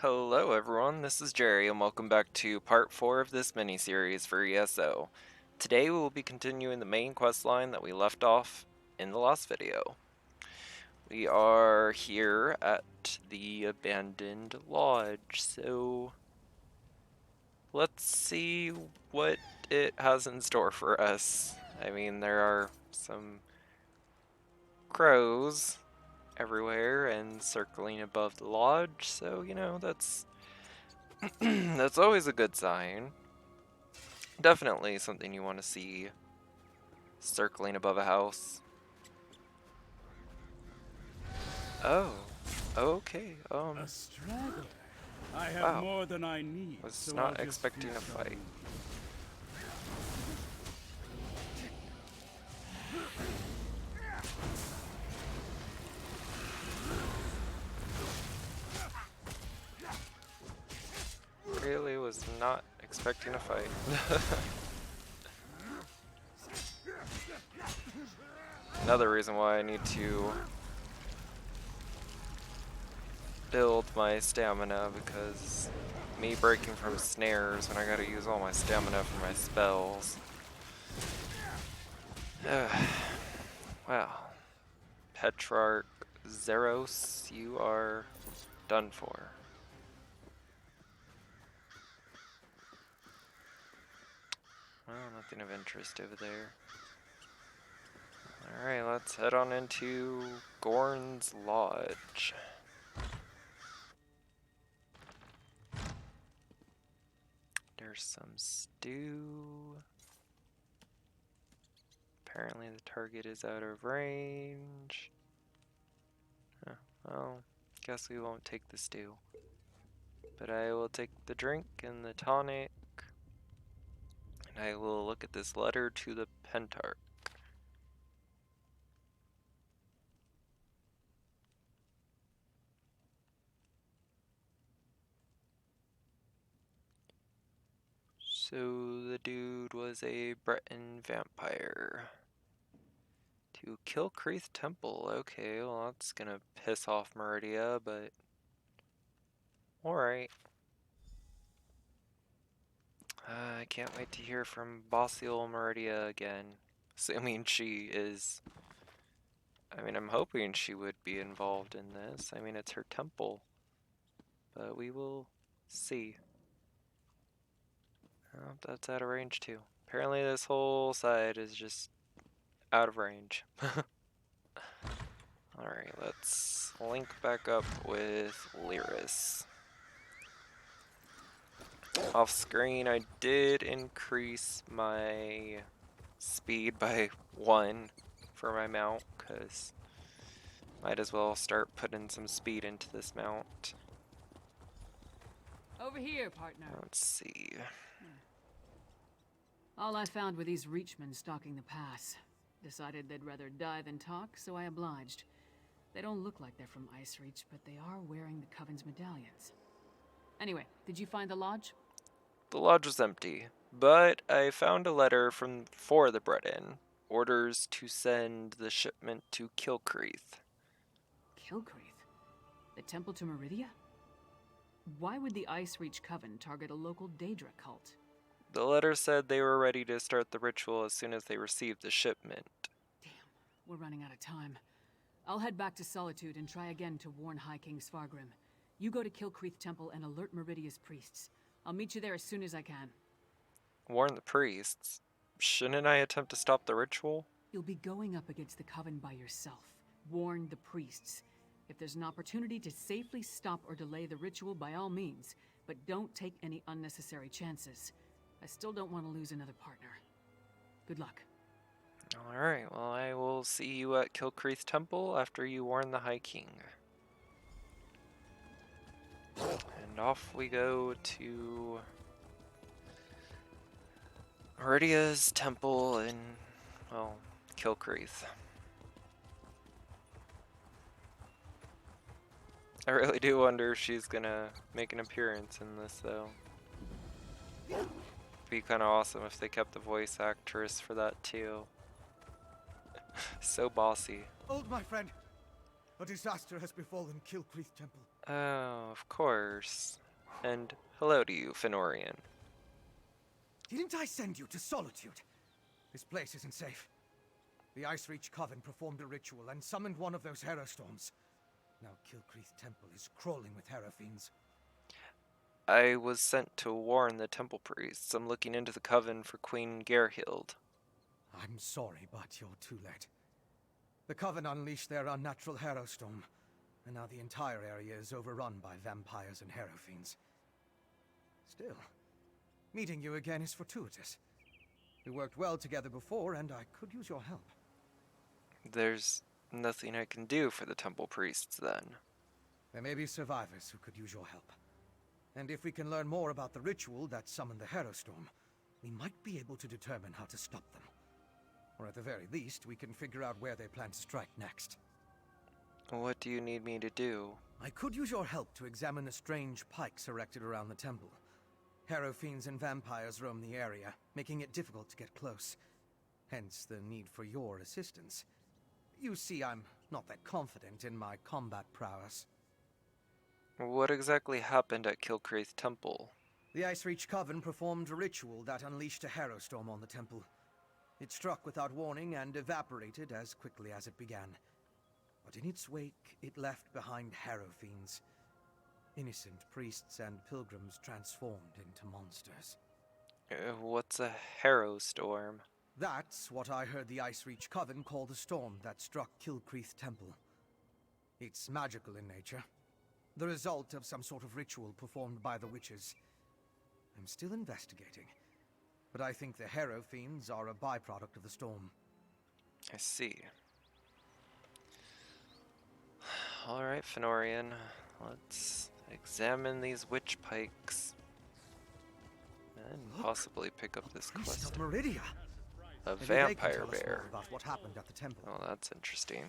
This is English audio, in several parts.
Hello everyone, this is Jerry and welcome back to part 4 of this mini-series for ESO. Today we will be continuing the main quest line that we left off in the last video. We are here at the abandoned lodge, so let's see what it has in store for us. I mean, there are some crows everywhere and circling above the lodge, so you know, that's that's always a good sign. Definitely something you want to see circling above a house. Oh, okay. A straggler. I have Wow. more than I need, Was so I'll not just expecting a feast on fight. you. Really was not expecting a fight. Another reason why I need to build my stamina, because me breaking from snares when I gotta use all my stamina for my spells. Wow. Petrarch Zeros, you are done for. Well, nothing of interest over there. Alright, let's head on into Gorn's Lodge. There's some stew. Apparently the target is out of range. Oh, well, guess we won't take the stew. But I will take the drink and the tonic. And I will look at this letter to the Pentarch. So the dude was a Breton vampire. To Kilkreath Temple. Okay, well that's gonna piss off Meridia, but alright. I can't wait to hear from bossy old Meridia again. Assuming she is... I mean, I'm hoping she would be involved in this. I mean, it's her temple. But we will see. Oh, that's out of range too. Apparently this whole side is just out of range. Alright, let's link back up with Lyris. Off screen, I did increase my speed by 1 for my mount, because might as well start putting some speed into this mount. Over here, partner. Let's see. All I found were these Reachmen stalking the pass. Decided they'd rather die than talk, so I obliged. They don't look like they're from Ice Reach, but they are wearing the Coven's medallions. Anyway, did you find the lodge? The lodge was empty, but I found a letter for the Breton. Orders to send the shipment to Kilkreath. Kilkreath? The temple to Meridia? Why would the Ice Reach Coven target a local Daedra cult? The letter said they were ready to start the ritual as soon as they received the shipment. Damn, we're running out of time. I'll head back to Solitude and try again to warn High King Svargrim. You go to Kilkreath Temple and alert Meridia's priests. I'll meet you there as soon as I can. Warn the priests? Shouldn't I attempt to stop the ritual? You'll be going up against the Coven by yourself. Warn the priests. If there's an opportunity to safely stop or delay the ritual, by all means, but don't take any unnecessary chances. I still don't want to lose another partner. Good luck. Alright, well I will see you at Kilkreath Temple after you warn the High King. And off we go to Meridia's temple in, well, Kilkreath. I really do wonder if she's gonna make an appearance in this, though. Be kind of awesome if they kept the voice actress for that, too. So bossy. Old my friend, a disaster has befallen Kilkreath Temple. Oh, of course. And hello to you, Fenorian. Didn't I send you to Solitude? This place isn't safe. The Ice Reach Coven performed a ritual and summoned one of those Hero Storms. Now Kilkreath Temple is crawling with Hero Fiends. I was sent to warn the temple priests. I'm looking into the coven for Queen Gerhild. I'm sorry, but you're too late. The Coven unleashed their unnatural Hero Storm, and now the entire area is overrun by vampires and Hero Fiends. Still, meeting you again is fortuitous. We worked well together before, and I could use your help. There's nothing I can do for the temple priests, then. There may be survivors who could use your help. And if we can learn more about the ritual that summoned the Hero Storm, we might be able to determine how to stop them. Or at the very least, we can figure out where they plan to strike next. What do you need me to do? I could use your help to examine the strange pikes erected around the temple. Hero Fiends and vampires roam the area, making it difficult to get close. Hence the need for your assistance. You see, I'm not that confident in my combat prowess. What exactly happened at Kilkreath Temple? The Ice Reach Coven performed a ritual that unleashed a Hero Storm on the temple. It struck without warning and evaporated as quickly as it began. But in its wake, it left behind Hero Fiends. Innocent priests and pilgrims transformed into monsters. What's a Harrow Storm? That's what I heard the Ice Reach Coven call the storm that struck Kilkreath Temple. It's magical in nature. The result of some sort of ritual performed by the witches. I'm still investigating, but I think the Hero Fiends are a byproduct of the storm. I see. Alright, Fenorian. Let's examine these witch pikes. And Look, possibly pick up this Priest quest. of Meridia. A Maybe they can vampire tell us bear. more about what happened at the temple. Oh, that's interesting.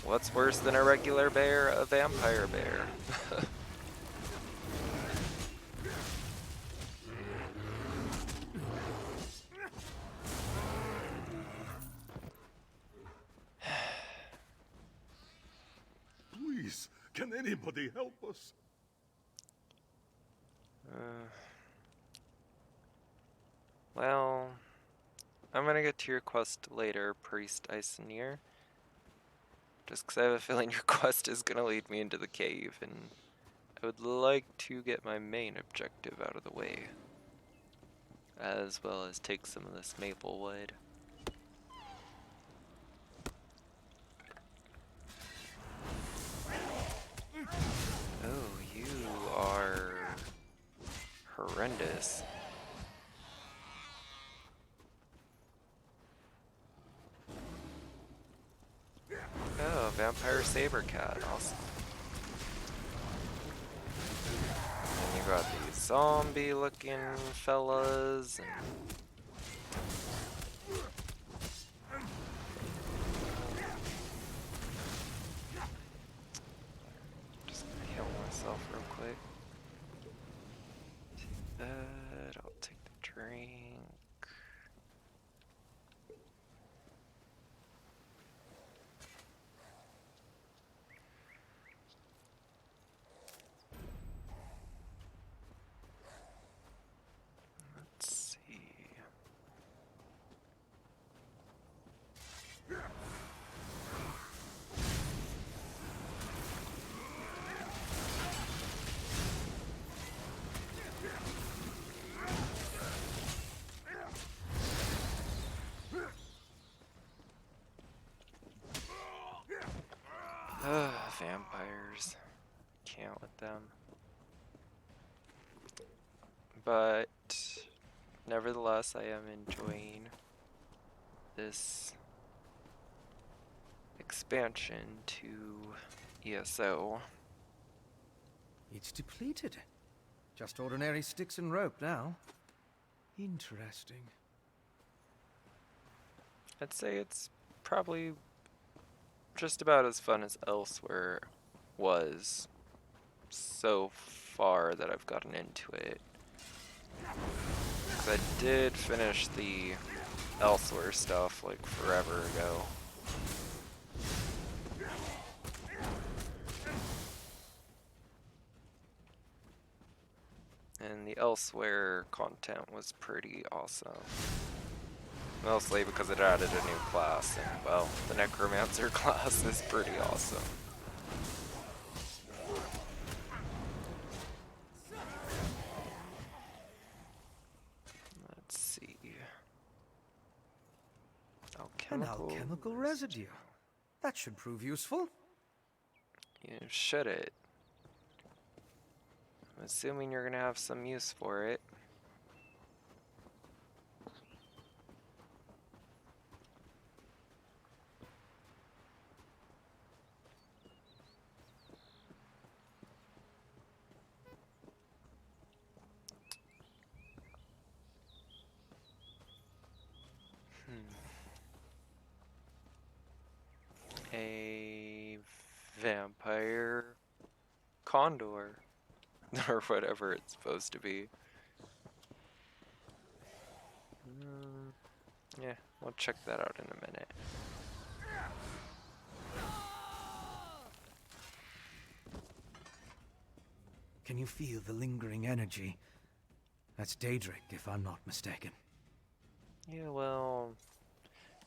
What's worse than a regular bear? A vampire bear. Please, can anybody help us? Well, I'm gonna get to your quest later, Priest Isenir. Just because I have a feeling your quest is gonna lead me into the cave, and I would like to get my main objective out of the way. As well as take some of this maple wood. Oh, you are horrendous. Oh, vampire saber cat, awesome. And you got these zombie looking fellas and just gonna heal myself real quick. Take that, I'll take the drink. Let's see. Ugh, vampires. Can't with them. But nevertheless, I am enjoying this expansion to ESO. It's depleted. Just ordinary sticks and rope now. Interesting. I'd say it's probably just about as fun as Elsewhere was so far that I've gotten into it. 'Cause I did finish the Elsewhere stuff like forever ago. and the elsewhere content was pretty awesome. Mostly because it added a new class, and well, the Necromancer class is pretty awesome. Let's see. An alchemical residue. That should prove useful. You should it. I'm assuming you're gonna have some use for it. A vampire condor, or whatever it's supposed to be. Yeah, we'll check that out in a minute. Can you feel the lingering energy? That's Daedric, if I'm not mistaken. Yeah, well,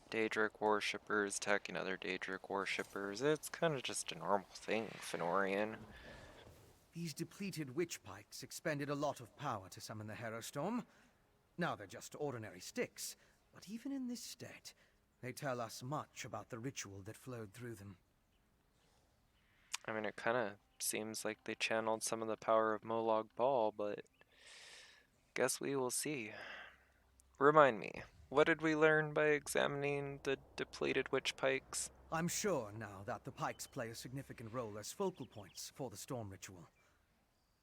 Daedric worshippers attacking other Daedric worshippers, it's kind of just a normal thing, Fenorian. These depleted witch pikes expended a lot of power to summon the Harrowstorm. Now they're just ordinary sticks, but even in this state, they tell us much about the ritual that flowed through them. I mean, it kind of seems like they channeled some of the power of Molag Bal, but guess we will see. Remind me, what did we learn by examining the depleted witch pikes? I'm sure now that the pikes play a significant role as focal points for the storm ritual.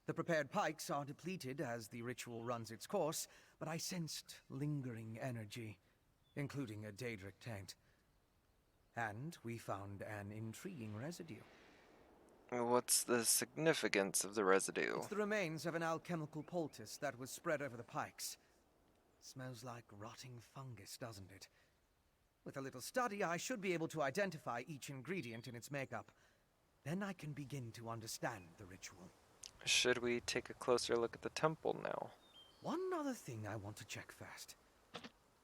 The prepared pikes are depleted as the ritual runs its course, but I sensed lingering energy, including a Daedric taint. And we found an intriguing residue. What's the significance of the residue? It's the remains of an alchemical poultice that was spread over the pikes. Smells like rotting fungus, doesn't it? With a little study, I should be able to identify each ingredient in its makeup. Then I can begin to understand the ritual. Should we take a closer look at the temple now? One other thing I want to check first.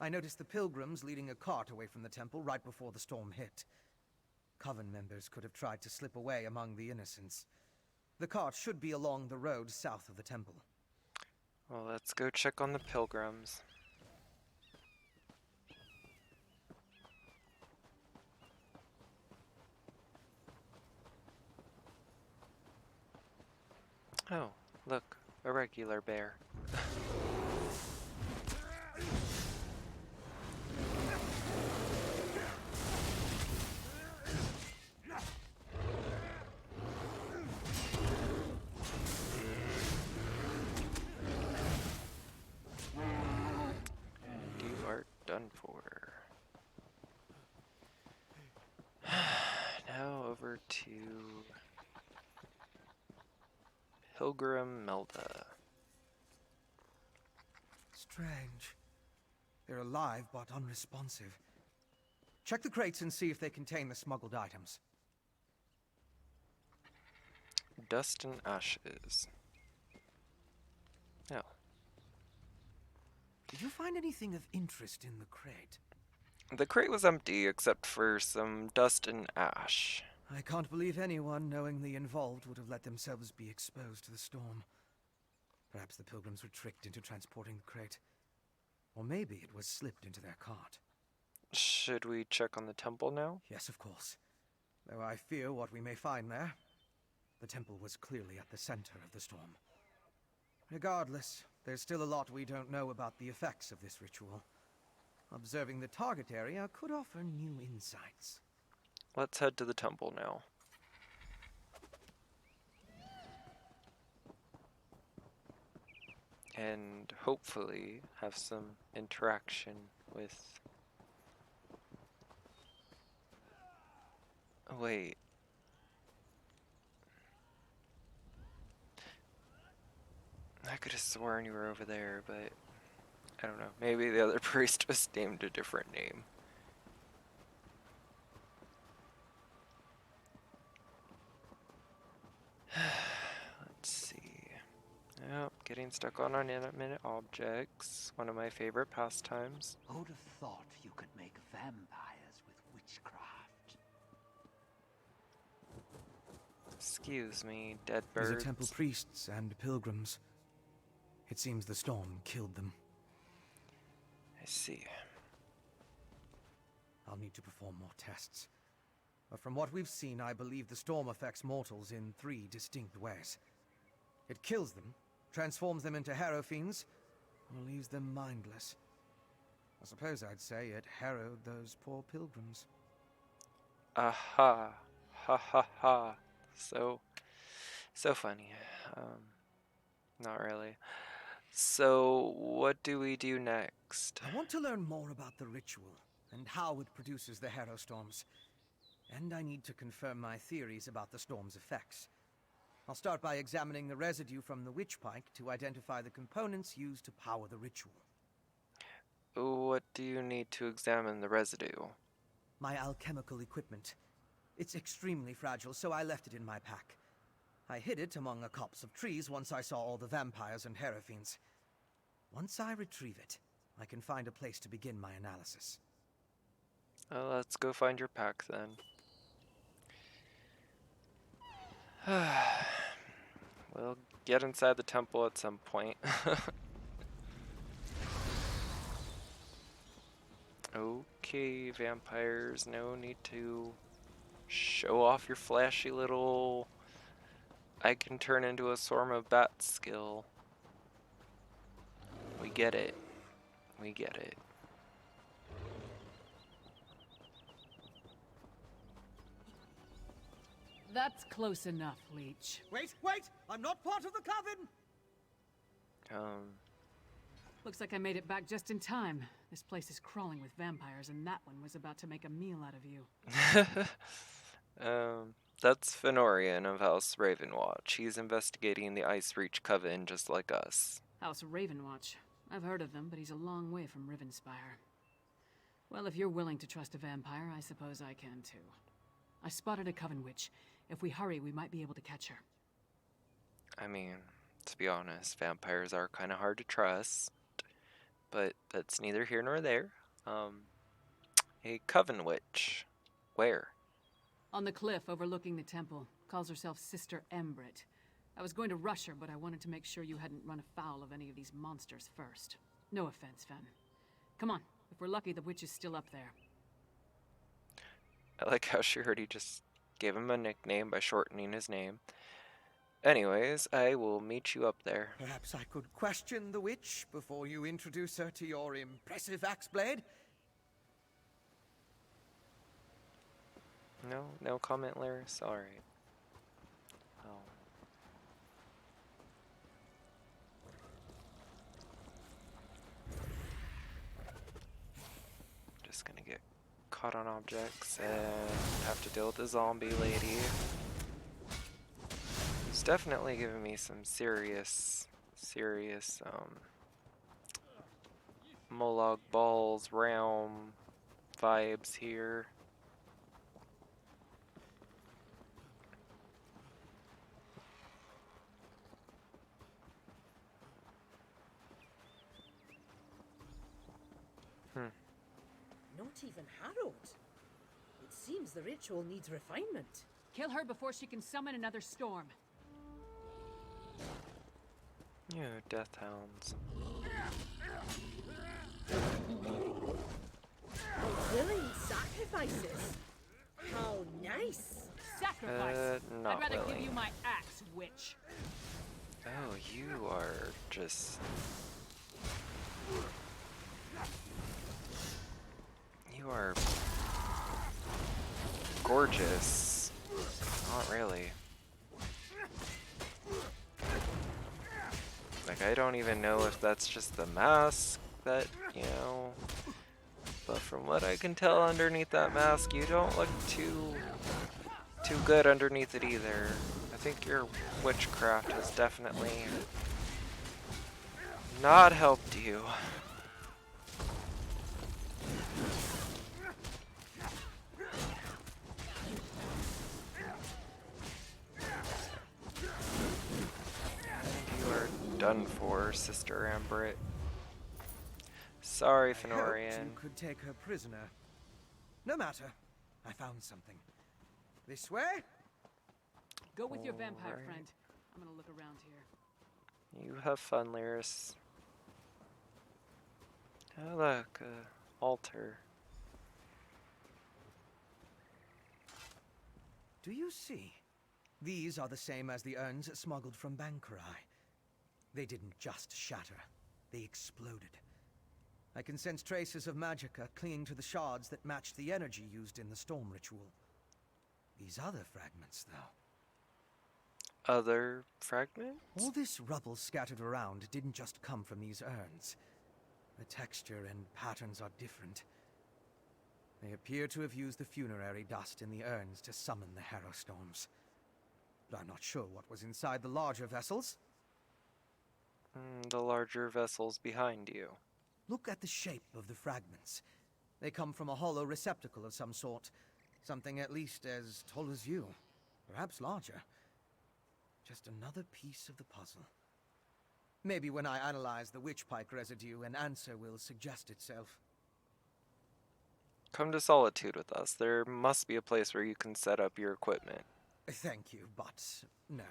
I noticed the pilgrims leading a cart away from the temple right before the storm hit. Coven members could have tried to slip away among the innocents. The cart should be along the road south of the temple. Well, let's go check on the pilgrims. Oh, look, a regular bear. You are done for. Now over to Pilgrim Melda. Strange. They're alive but unresponsive. Check the crates and see if they contain the smuggled items. Dust and ashes. Oh. Did you find anything of interest in the crate? The crate was empty except for some dust and ash. I can't believe anyone knowingly involved would have let themselves be exposed to the storm. Perhaps the pilgrims were tricked into transporting the crate. Or maybe it was slipped into their cart. Should we check on the temple now? Yes, of course. Though I fear what we may find there. The temple was clearly at the center of the storm. Regardless, there's still a lot we don't know about the effects of this ritual. Observing the target area could offer new insights. Let's head to the temple now. And hopefully have some interaction with... Wait. I could have sworn you were over there, but I don't know. Maybe the other priest was named a different name. Let's see. Yep, Getting stuck on inanimate objects, one of my favorite pastimes. Who'd have thought you could make vampires with witchcraft? Excuse me, dead These birds. are temple priests and pilgrims. It seems the storm killed them. I see. I'll need to perform more tests. But from what we've seen, I believe the storm affects mortals in 3 distinct ways. It kills them, transforms them into harrow fiends, or leaves them mindless. I suppose I'd say it harrowed those poor pilgrims. Aha. Ha ha ha. So funny. Not really. So, what do we do next? I want to learn more about the ritual and how it produces the harrow storms. And I need to confirm my theories about the storm's effects. I'll start by examining the residue from the witch pike to identify the components used to power the ritual. What do you need to examine the residue? My alchemical equipment. It's extremely fragile, so I left it in my pack. I hid it among a copse of trees once I saw all the vampires and harrow fiends. Once I retrieve it, I can find a place to begin my analysis. Let's go find your pack then. We'll get inside the temple at some point. Okay, vampires, no need to show off your flashy little I can turn into a swarm of bats skill. We get it. We get it. That's close enough, Leech. Wait! I'm not part of the coven! Looks like I made it back just in time. This place is crawling with vampires, and that one was about to make a meal out of you. That's Fenorian of House Ravenwatch. He's investigating the Ice Reach Coven just like us. House Ravenwatch. I've heard of them, but he's a long way from Rivenspire. Well, if you're willing to trust a vampire, I suppose I can too. I spotted a coven witch. If we hurry, we might be able to catch her. I mean, to be honest, vampires are kind of hard to trust, but that's neither here nor there. A coven witch. Where? On the cliff overlooking the temple. Calls herself Sister Embrit. I was going to rush her, but I wanted to make sure you hadn't run afoul of any of these monsters first. No offense, Fen. Come on. If we're lucky, the witch is still up there. I like how she already just gave him a nickname by shortening his name. Anyways, I will meet you up there. Perhaps I could question the witch before you introduce her to your impressive axe blade? No comment, Laris? Alright. Oh. Just gonna get caught on objects and have to deal with the zombie lady. It's definitely giving me some serious Molag Balls realm vibes here. Not even harrowed. It seems the ritual needs refinement. Kill her before she can summon another storm. You death hounds. Willing sacrifices. How nice. Sacrifice! Not I'd rather willing. give you my axe, witch. Oh, you are just... You are... gorgeous. Not really. Like, I don't even know if that's just the mask that, you know... But from what I can tell underneath that mask, you don't look too good underneath it either. I think your witchcraft has definitely not helped you. You are done for, Sister Ambrit. Sorry, I hoped you Fenorian. could take her prisoner. No matter. I found something. This way? Go with your vampire Alright. friend. I'm gonna look around here. You have fun, Lyris. Oh, look, altar. Do you see? These are the same as the urns smuggled from Bankarai. They didn't just shatter. They exploded. I can sense traces of magicka clinging to the shards that matched the energy used in the storm ritual. These other fragments, though. Other fragments? All this rubble scattered around didn't just come from these urns. The texture and patterns are different. They appear to have used the funerary dust in the urns to summon the Harrow Storms. But I'm not sure what was inside the larger vessels. The larger vessels behind you. Look at the shape of the fragments. They come from a hollow receptacle of some sort. Something at least as tall as you. Perhaps larger. Just another piece of the puzzle. Maybe when I analyze the witchpike residue, an answer will suggest itself. Come to Solitude with us. There must be a place where you can set up your equipment. Thank you, but no.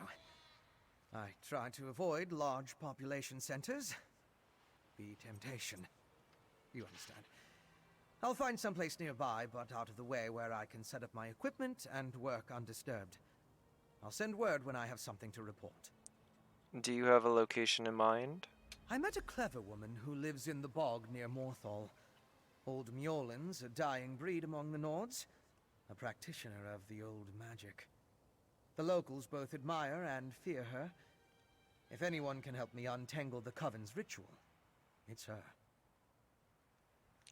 I try to avoid large population centers. The temptation. You understand. I'll find someplace nearby, but out of the way where I can set up my equipment and work undisturbed. I'll send word when I have something to report. Do you have a location in mind? I met a clever woman who lives in the bog near Morthal. Old Mjolnir's a dying breed among the Nords, a practitioner of the old magic. The locals both admire and fear her. If anyone can help me untangle the Coven's ritual, it's her.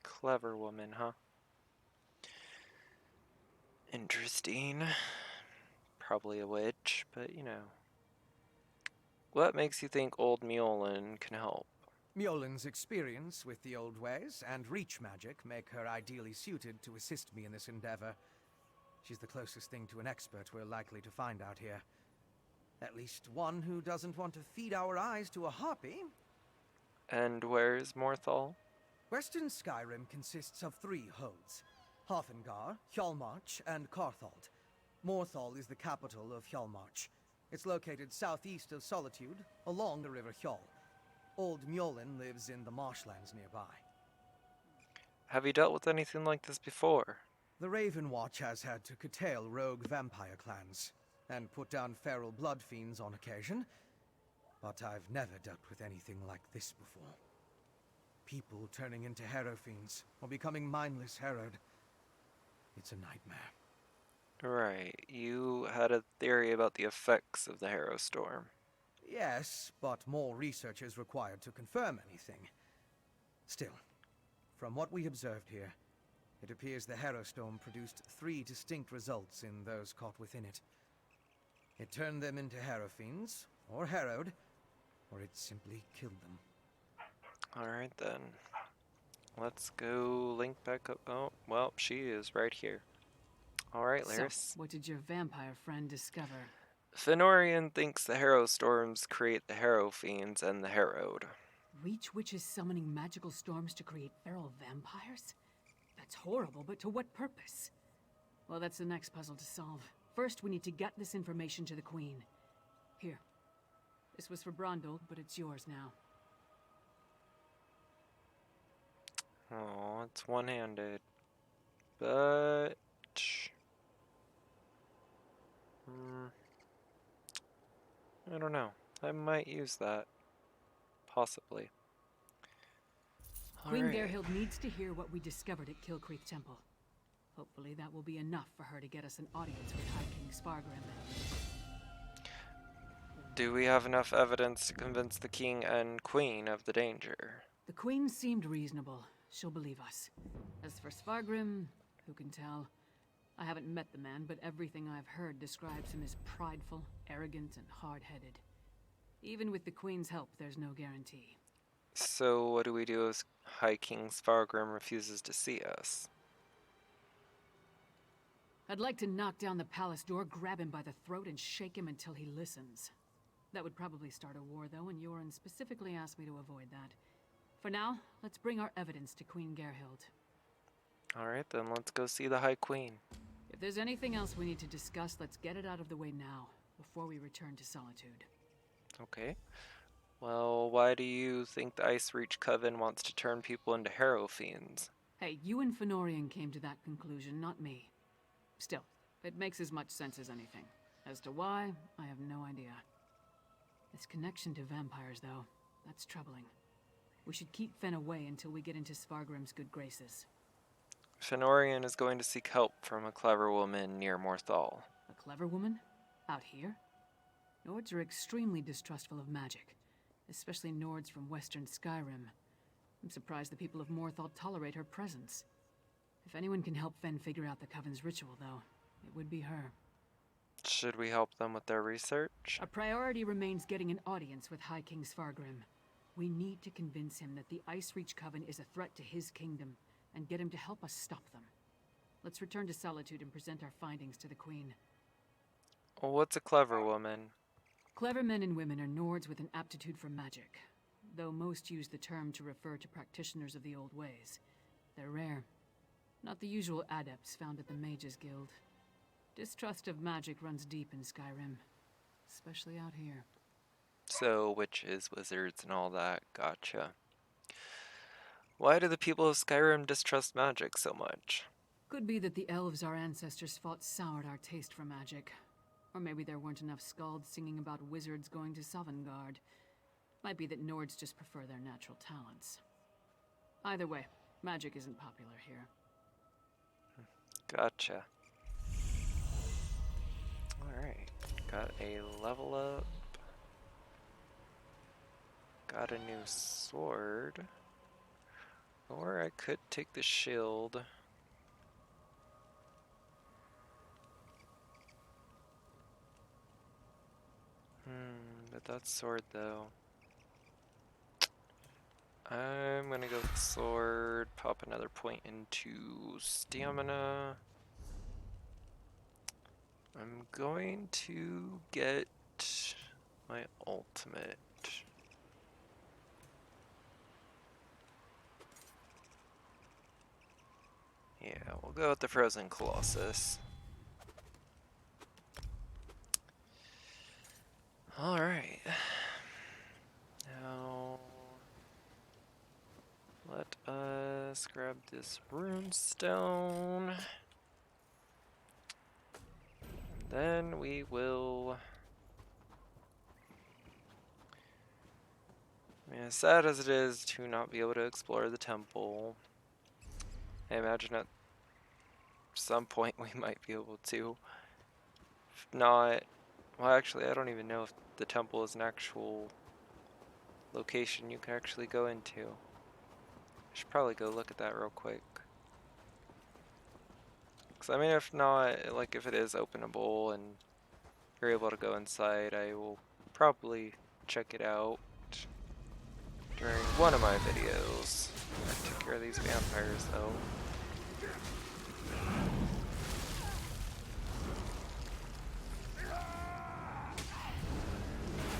Clever woman, huh? Interesting. Probably a witch, but you know. What makes you think old Mjolnir can help? Mjolnir's experience with the old ways and reach magic make her ideally suited to assist me in this endeavor. She's the closest thing to an expert we're likely to find out here. At least one who doesn't want to feed our eyes to a harpy. And where's Morthal? Western Skyrim consists of 3 holds: Hafengar, Hjalmarch, and Carthald. Morthal is the capital of Hjalmarch. It's located southeast of Solitude, along the River Hjal. Old Mjolnir lives in the marshlands nearby. Have you dealt with anything like this before? The Raven Watch has had to curtail rogue vampire clans, and put down feral blood fiends on occasion, but I've never dealt with anything like this before. People turning into Harrow fiends, or becoming mindless harrowed. It's a nightmare. Right, you had a theory about the effects of the Harrow Storm. Yes, but more research is required to confirm anything. Still, from what we observed here, it appears the Harrow Storm produced 3 distinct results in those caught within it. It turned them into Harrow fiends, or harrowed, or it simply killed them. Alright then. Let's go link back up. Oh, well, she is right here. Alright, So, Lyris. what did your vampire friend discover? Fenorian thinks the Harrow Storms create the Harrow Fiends and the Harrowed. Reach witches summoning magical storms to create feral vampires? That's horrible, but to what purpose? Well, that's the next puzzle to solve. First, we need to get this information to the Queen. Here. This was for Brondel, but it's yours now. Oh, it's one-handed. But... I don't know. I might use that. Possibly. Queen Alright. Gerhild needs to hear what we discovered at Kilkreath Temple. Hopefully that will be enough for her to get us an audience with High King Spargrim. Do we have enough evidence to convince the king and queen of the danger? The Queen seemed reasonable. She'll believe us. As for Spargrim, who can tell? I haven't met the man, but everything I've heard describes him as prideful, arrogant, and hard-headed. Even with the Queen's help, there's no guarantee. So what do we do if High King Spargrim refuses to see us? I'd like to knock down the palace door, grab him by the throat, and shake him until he listens. That would probably start a war, though, and Yoren specifically asked me to avoid that. For now, let's bring our evidence to Queen Gerhild. Alright, then let's go see the High Queen. If there's anything else we need to discuss, let's get it out of the way now, before we return to Solitude. Okay. Well, why do you think the Ice Reach Coven wants to turn people into Harrow Fiends? Hey, you and Fenorian came to that conclusion, not me. Still, it makes as much sense as anything. As to why, I have no idea. This connection to vampires, though, that's troubling. We should keep Fen away until we get into Svargrim's good graces. Fenorian is going to seek help from a clever woman near Morthal. A clever woman? Out here? Nords are extremely distrustful of magic, especially Nords from western Skyrim. I'm surprised the people of Morthal tolerate her presence. If anyone can help Fen figure out the Coven's ritual, though, it would be her. Should we help them with their research? Our priority remains getting an audience with High King Svargrim. We need to convince him that the Ice Reach Coven is a threat to his kingdom, and get him to help us stop them. Let's return to Solitude and present our findings to the Queen. Well, what's a clever woman? Clever men and women are Nords with an aptitude for magic, though most use the term to refer to practitioners of the old ways. They're rare. Not the usual adepts found at the Mages Guild. Distrust of magic runs deep in Skyrim, especially out here. So, witches, wizards, and all that. Gotcha. Why do the people of Skyrim distrust magic so much? Could be that the elves our ancestors fought soured our taste for magic. Or maybe there weren't enough skalds singing about wizards going to Sovngarde. Might be that Nords just prefer their natural talents. Either way, magic isn't popular here. Gotcha. Alright, got a level up. Got a new sword. Or I could take the shield. But that's sword though. I'm gonna go with the sword, pop another point into stamina. I'm going to get my ultimate. Yeah, we'll go with the Frozen Colossus. Alright. Now, let us grab this runestone. And then we will... I mean, as sad as it is to not be able to explore the temple, I imagine at some point we might be able to. If not, well, actually, I don't even know if the temple is an actual location you can actually go into. I should probably go look at that real quick. Because, I mean, if not, like, if it is openable and you're able to go inside, I will probably check it out during one of my videos. I took care of these vampires, though.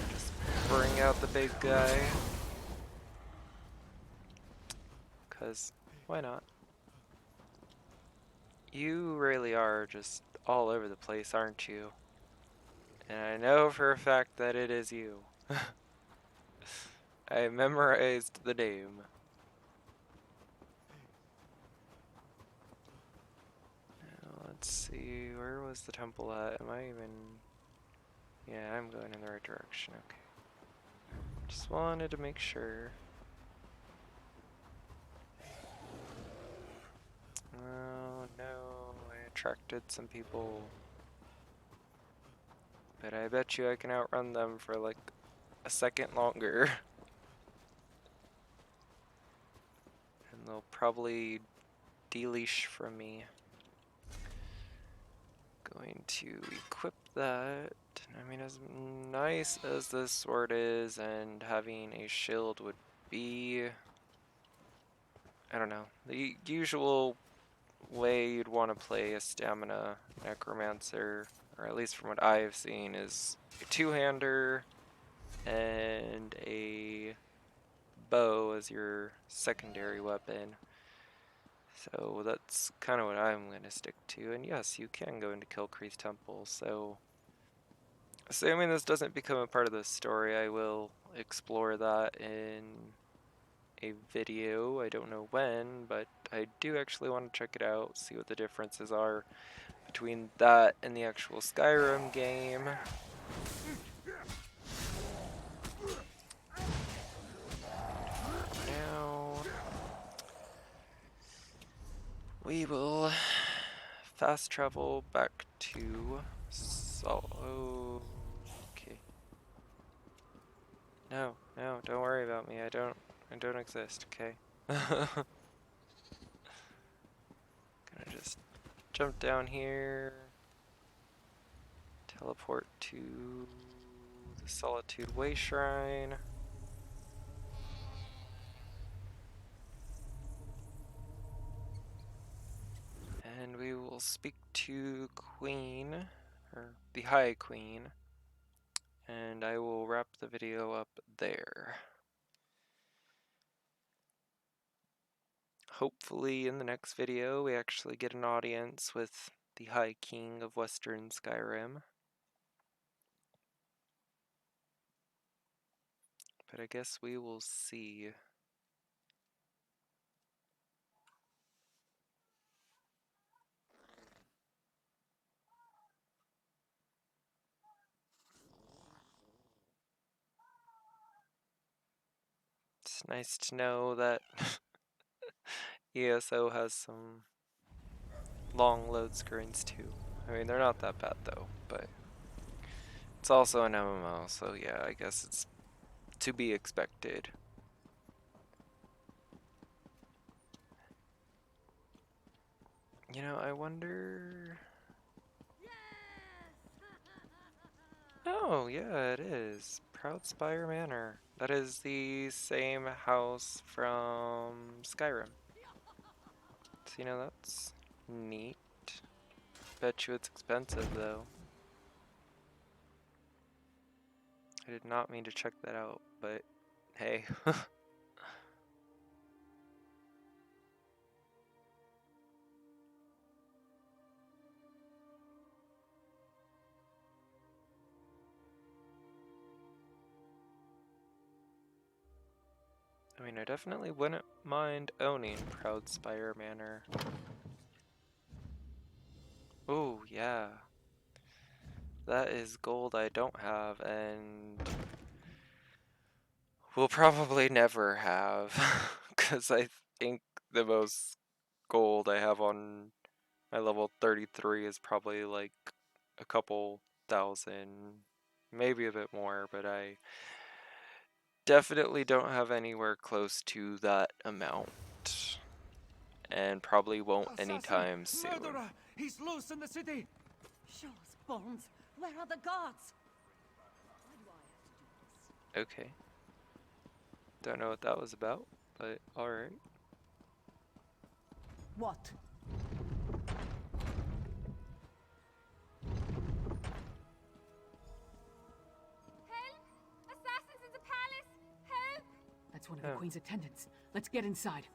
Just bring out the big guy. Because, why not? You really are just all over the place, aren't you? And I know for a fact that it is you. I memorized the name. Now, let's see, where was the temple at? Am I even... Yeah, I'm going in the right direction, okay. Just wanted to make sure. Oh no, I attracted some people. But I bet you I can outrun them for like a second longer. And they'll probably deleash from me. Going to equip that. I mean, as nice as this sword is and having a shield would be, I don't know, the usual way you'd want to play a stamina necromancer, or at least from what I've seen, is a two-hander and a bow as your secondary weapon. So that's kind of what I'm going to stick to. And yes, you can go into Kilkreath Temple. So assuming this doesn't become a part of the story, I will explore that in a video. I don't know when, but I do actually want to check it out, see what the differences are between that and the actual Skyrim game. Now we will fast travel back to okay. No, don't worry about me. I don't exist, okay? Gonna just jump down here. Teleport to the Solitude Way Shrine. And we will speak to Queen, or the High Queen, and I will wrap the video up there. Hopefully in the next video we actually get an audience with the High King of Western Skyrim. But I guess we will see. It's nice to know that ESO has some long load screens too. I mean, they're not that bad though, but it's also an MMO, so yeah, I guess it's to be expected. You know, I wonder... Oh, yeah, it is. Proudspire Manor. That is the same house from Skyrim. So, you know, that's neat. Bet you it's expensive, though. I did not mean to check that out, but hey. I mean, I definitely wouldn't mind owning Proudspire Manor. Oh, yeah. That is gold I don't have, and will probably never have. Because I think the most gold I have on my level 33 is probably like a couple thousand, maybe a bit more, but I definitely don't have anywhere close to that amount. And probably won't anytime soon. Murderer! He's loose in the city! Show us, Bones. Where are the guards? Why do I have to do this? Okay. Don't know what that was about, but alright. What? Help! Assassins in the palace! Help! That's one of the Oh. Queen's attendants. Let's get inside.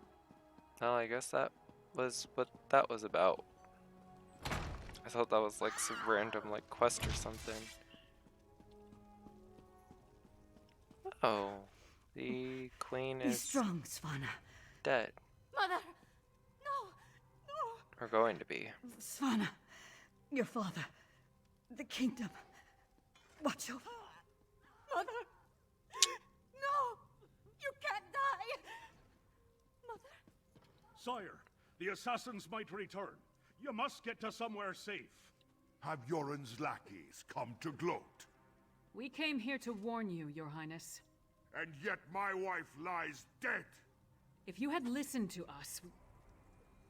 Well, I guess that was what that was about. I thought that was like some random like quest or something. Oh, the queen Be is strong, Svana. dead. Mother! No! No! Or going to be. Svana, your father, the kingdom. Watch over. Mother! No! You can't die! Mother! Sire, the assassins might return. You must get to somewhere safe. Have Yoren's lackeys come to gloat? We came here to warn you, Your Highness. And yet my wife lies dead, If you had listened to us,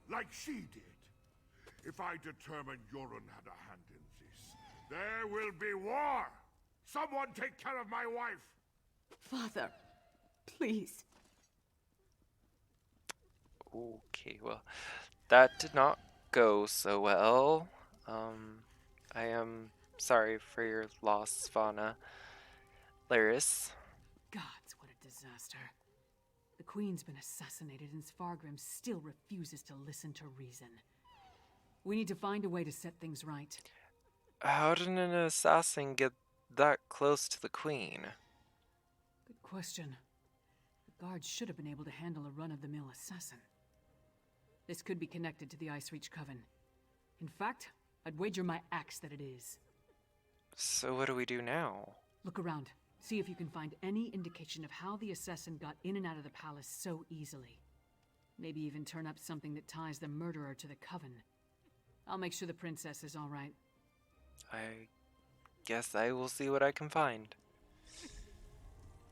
like she did. If I determine Yoren had a hand in this, there will be war! Someone take care of my wife! Father, please. Okay, well, that did not go so well. I am sorry for your loss, Svana. Laris. Gods, what a disaster. The Queen's been assassinated and Svargrim still refuses to listen to reason. We need to find a way to set things right. How did an assassin get that close to the Queen? Good question. The guards should have been able to handle a run-of-the-mill assassin. This could be connected to the Icereach Coven. In fact, I'd wager my axe that it is. So what do we do now? Look around. See if you can find any indication of how the assassin got in and out of the palace so easily. Maybe even turn up something that ties the murderer to the Coven. I'll make sure the princess is all right. I guess I will see what I can find.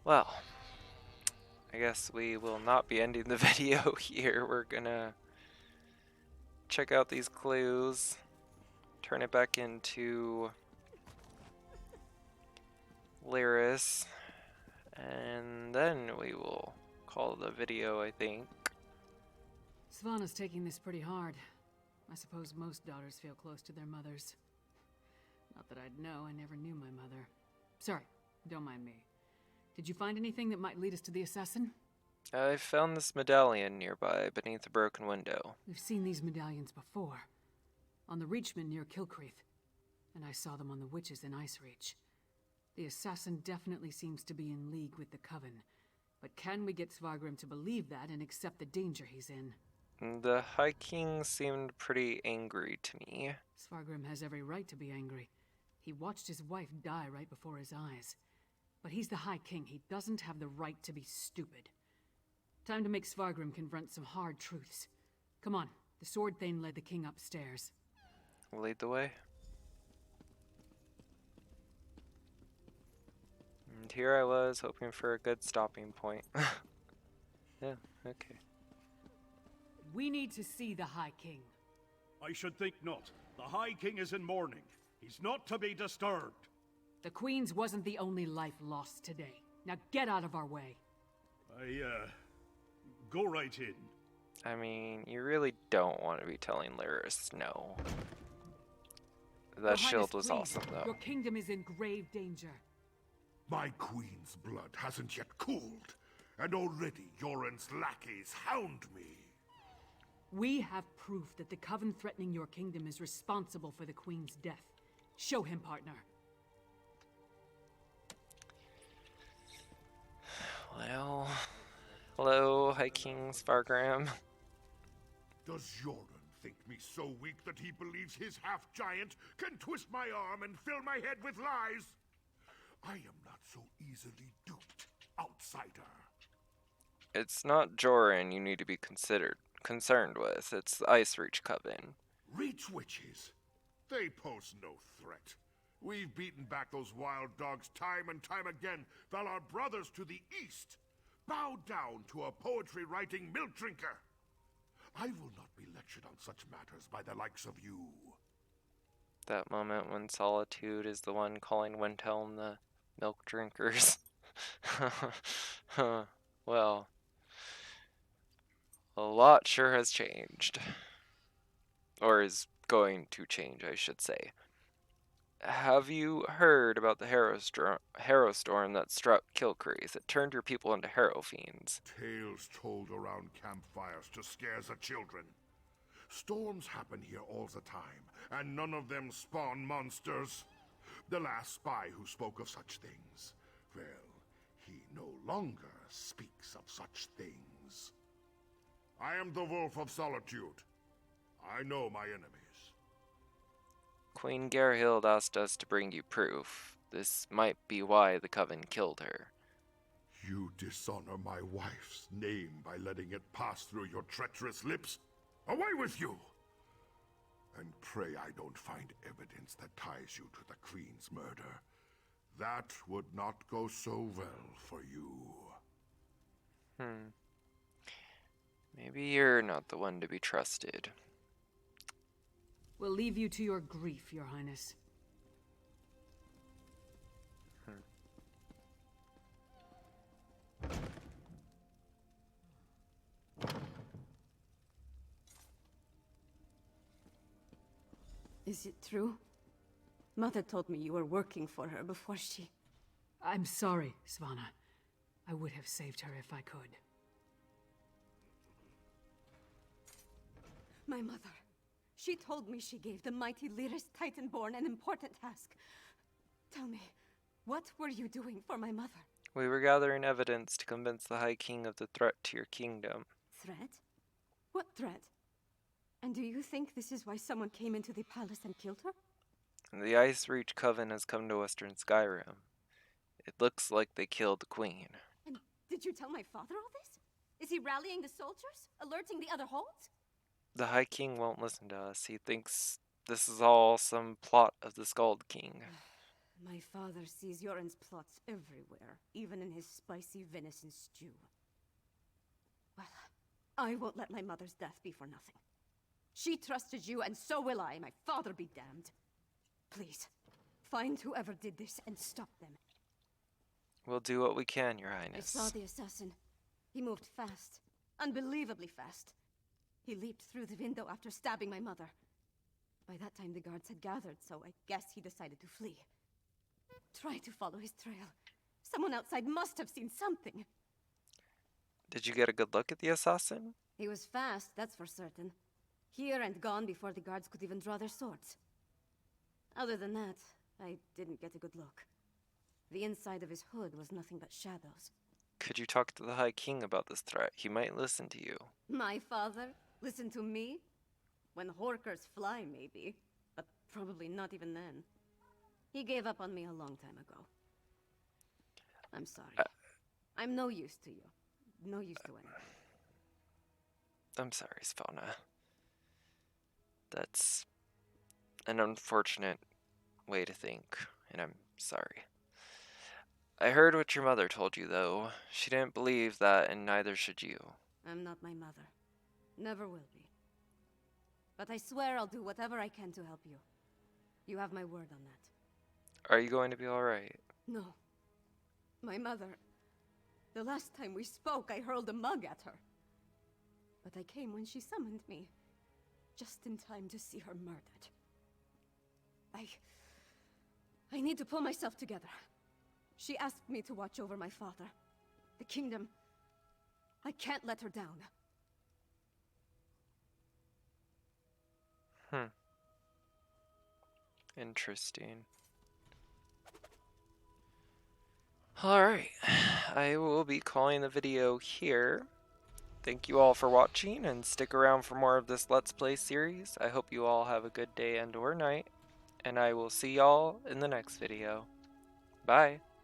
Well, I guess we will not be ending the video here. We're gonna check out these clues, turn it back into Lyris, and then we will call the video, I think. Svanna's taking this pretty hard. I suppose most daughters feel close to their mothers. Not that I'd know, I never knew my mother. Sorry, don't mind me. Did you find anything that might lead us to the assassin? I found this medallion nearby beneath a broken window. We've seen these medallions before. On the Reachman near Kilkreath. And I saw them on the witches in Icereach. The assassin definitely seems to be in league with the Coven. But can we get Svargrim to believe that and accept the danger he's in? The High King seemed pretty angry to me. Svargrim has every right to be angry. He watched his wife die right before his eyes. But he's the High King. He doesn't have the right to be stupid. Time to make Svargrim confront some hard truths. Come on, the Sword Thane led the king upstairs. Lead the way. And here I was, hoping for a good stopping point. Yeah, okay. We need to see the High King. I should think not. The High King is in mourning. He's not to be disturbed. The Queen's wasn't the only life lost today. Now get out of our way. Go right in. I mean, you really don't want to be telling Lyris no. That Your shield Highness, was please. awesome, though. Your kingdom is in grave danger. My queen's blood hasn't yet cooled, and already Yoren's lackeys hound me. We have proof that the Coven threatening your kingdom is responsible for the Queen's death. Show him, partner. Well, hello, High King Svargrim. Does Yoren think me so weak that he believes his half-giant can twist my arm and fill my head with lies? I am not so easily duped, outsider. It's not Joran you need to be concerned with. It's the Icereach Coven. Reach witches? They pose no threat. We've beaten back those wild dogs time and time again, while our brothers to the east bow down to a poetry-writing milk drinker. I will not be lectured on such matters by the likes of you. That moment when Solitude is the one calling Windhelm the milk drinkers. Well, a lot sure has changed. Or is going to change, I should say. Have you heard about the Harrow storm that struck Kilkreath? It turned your people into Harrow fiends. Tales told around campfires to scare the children. Storms happen here all the time, and none of them spawn monsters. The last spy who spoke of such things, well, he no longer speaks of such things. I am the Wolf of Solitude. I know my enemies. Queen Gerhild asked us to bring you proof. This might be why the Coven killed her. You dishonor my wife's name by letting it pass through your treacherous lips? Away with you! And pray I don't find evidence that ties you to the Queen's murder. That would not go so well for you. Maybe you're not the one to be trusted. We'll leave you to your grief, Your Highness. Is it true? Mother told me you were working for her before she... I'm sorry, Svanna. I would have saved her if I could. My mother. She told me she gave the mighty Lyris Titanborn an important task. Tell me, what were you doing for my mother? We were gathering evidence to convince the High King of the threat to your kingdom. Threat? What threat? And do you think this is why someone came into the palace and killed her? The Ice Reach Coven has come to Western Skyrim. It looks like they killed the Queen. And did you tell my father all this? Is he rallying the soldiers? Alerting the other holds? The High King won't listen to us. He thinks this is all some plot of the Skald King. My father sees Yoren's plots everywhere, even in his spicy venison stew. Well, I won't let my mother's death be for nothing. She trusted you, and so will I. My father be damned. Please, find whoever did this and stop them. We'll do what we can, Your I Highness. saw the assassin. He moved fast. Unbelievably fast. He leaped through the window after stabbing my mother. By that time the guards had gathered, so I guess he decided to flee. Try to follow his trail. Someone outside must have seen something. Did you get a good look at the assassin? He was fast, that's for certain. Here and gone before the guards could even draw their swords. Other than that, I didn't get a good look. The inside of his hood was nothing but shadows. Could you talk to the High King about this threat? He might listen to you. My father? Listen to me? When horkers fly, maybe. But probably not even then. He gave up on me a long time ago. I'm sorry. I'm no use to you. No use to anyone. I'm sorry, Svalna. That's an unfortunate way to think, and I'm sorry. I heard what your mother told you, though. She didn't believe that, and neither should you. I'm not my mother. Never will be. But I swear I'll do whatever I can to help you. You have my word on that. Are you going to be alright? No. My mother... The last time we spoke, I hurled a mug at her. But I came when she summoned me. Just in time to see her murdered. I need to pull myself together. She asked me to watch over my father. The kingdom. I can't let her down. Interesting. Alright, I will be calling the video here. Thank you all for watching, and stick around for more of this Let's Play series. I hope you all have a good day and or night, and I will see y'all in the next video. Bye!